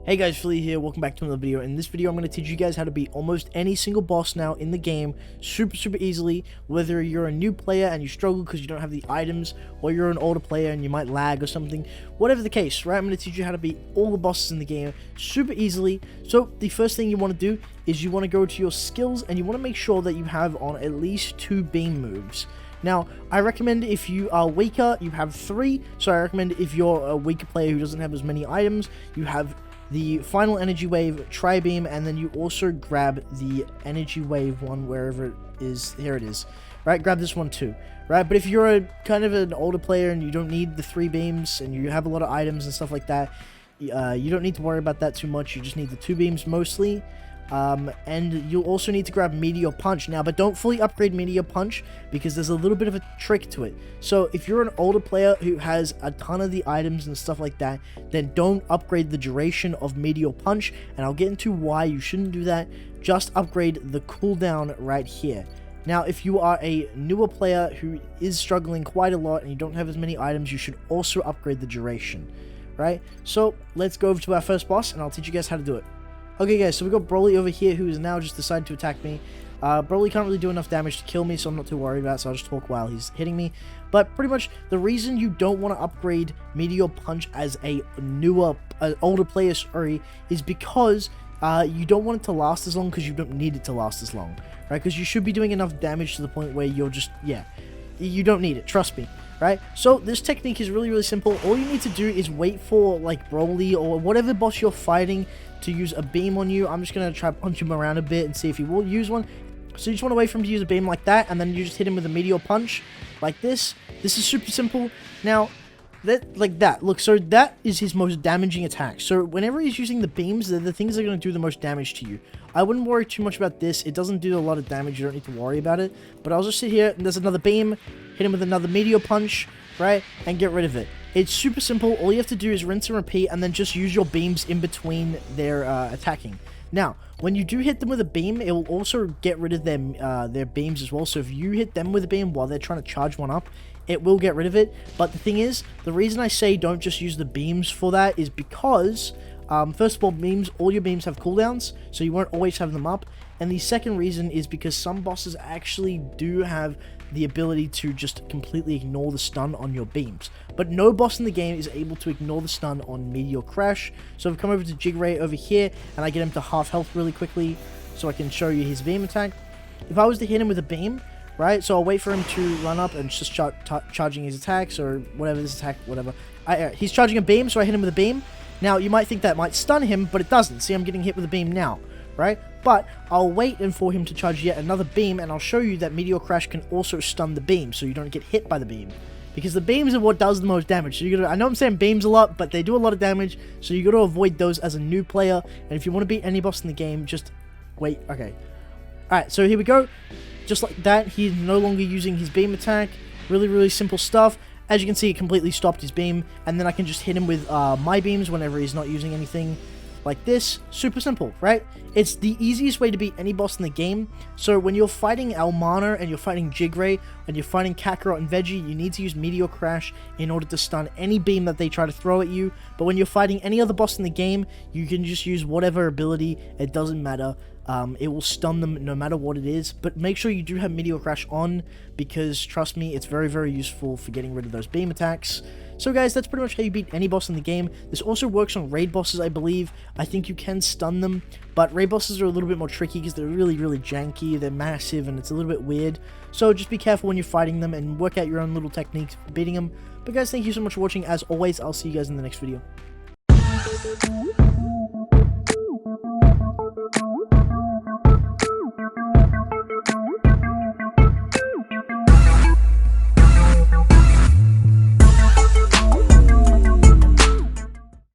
Hey guys, Philly here, welcome back to another video. In this video, I'm going to teach you guys how to beat almost any single boss now in the game, super easily, whether you're a new player and you struggle because you don't have the items, or you're an older player and you might lag or something, whatever the case, right? I'm going to teach you how to beat all the bosses in the game super easily. So the first thing you want to do is you want to go to your skills and you want to make sure that you have on at least 2 beam moves. Now, I recommend if you are weaker, you have 3, so I recommend if you're a weaker player who doesn't have as many items, you have the final energy wave, tri-beam, and then you also grab the energy wave one wherever it is. Here it is, right? Grab this one too, right? But if you're a kind of an older player and you don't need the 3 beams and you have a lot of items and stuff like that, you don't need to worry about that too much. You just need the 2 beams mostly. And you'll also need to grab Meteor Punch now, but don't fully upgrade Meteor Punch because there's a little bit of a trick to it. So if you're an older player who has a ton of the items and stuff like that, then don't upgrade the duration of Meteor Punch, and I'll get into why you shouldn't do that. Just upgrade the cooldown right here. Now, if you are a newer player who is struggling quite a lot and you don't have as many items, you should also upgrade the duration, right? So let's go over to our first boss and I'll teach you guys how to do it. Okay guys, so we got Broly over here who has now just decided to attack me. Broly can't really do enough damage to kill me, so I'm not too worried about it, so I'll just talk while he's hitting me. But pretty much, the reason you don't want to upgrade Meteor Punch as a older player, is because you don't want it to last as long, because you don't need it to last as long, right? Because you should be doing enough damage to the point where you're just, you don't need it, trust me. Right, so this technique is really simple. All you need to do is wait for like Broly or whatever boss you're fighting to use a beam on you. I'm just gonna try to punch him around a bit and see if he will use one. So you just want to wait for him to use a beam like that, and then you just hit him with a Meteor Punch like this. This is super simple. Now look, so that is his most damaging attack. So whenever he's using the beams, they're the things that are going to do the most damage to you. I wouldn't worry too much about this. It doesn't do a lot of damage. You don't need to worry about it. But I'll just sit here, and there's another beam, hit him with another Meteor Punch, right, and get rid of it. It's super simple. All you have to do is rinse and repeat, and then just use your beams in between their attacking. Now, when you do hit them with a beam, it will also get rid of them, their beams as well. So if you hit them with a beam while they're trying to charge one up, it will get rid of it. But the thing is, the reason I say don't just use the beams for that is because, first of all your beams have cooldowns, so you won't always have them up. And the second reason is because some bosses actually do have the ability to just completely ignore the stun on your beams. But no boss in the game is able to ignore the stun on Meteor Crash. So I've come over to Jigray over here, and I get him to half health really quickly, so I can show you his beam attack. If I was to hit him with a beam, right, so I'll wait for him to run up and just charging his attacks, or whatever, this attack, whatever. He's charging a beam, so I hit him with a beam. Now, you might think that might stun him, but it doesn't. See, I'm getting hit with a beam now, right? But I'll wait for him to charge yet another beam, and I'll show you that Meteor Crash can also stun the beam, so you don't get hit by the beam. Because the beams are what does the most damage. So you gotta, I know I'm saying beams a lot, but they do a lot of damage, so you gotta avoid those as a new player. And if you want to beat any boss in the game, just wait. Okay. Alright, so here we go. Just like that, he's no longer using his beam attack. Really simple stuff. As you can see, it completely stopped his beam, and then I can just hit him with my beams whenever he's not using anything. Like this. Super simple, right? It's the easiest way to beat any boss in the game. So when you're fighting Almana and you're fighting Jigray and you're fighting Kakarot and Veggie, you need to use Meteor Crash in order to stun any beam that they try to throw at you. But when you're fighting any other boss in the game, you can just use whatever ability. It doesn't matter. It will stun them no matter what it is, but make sure you do have Meteor Crash on, because trust me, it's very useful for getting rid of those beam attacks. So guys, that's pretty much how you beat any boss in the game. This also works on raid bosses, I believe. I think you can stun them, but raid bosses are a little bit more tricky because they're really janky, they're massive, and it's a little bit weird. So just be careful when you're fighting them and work out your own little techniques for beating them. But guys, thank you so much for watching. As always, I'll see you guys in the next video.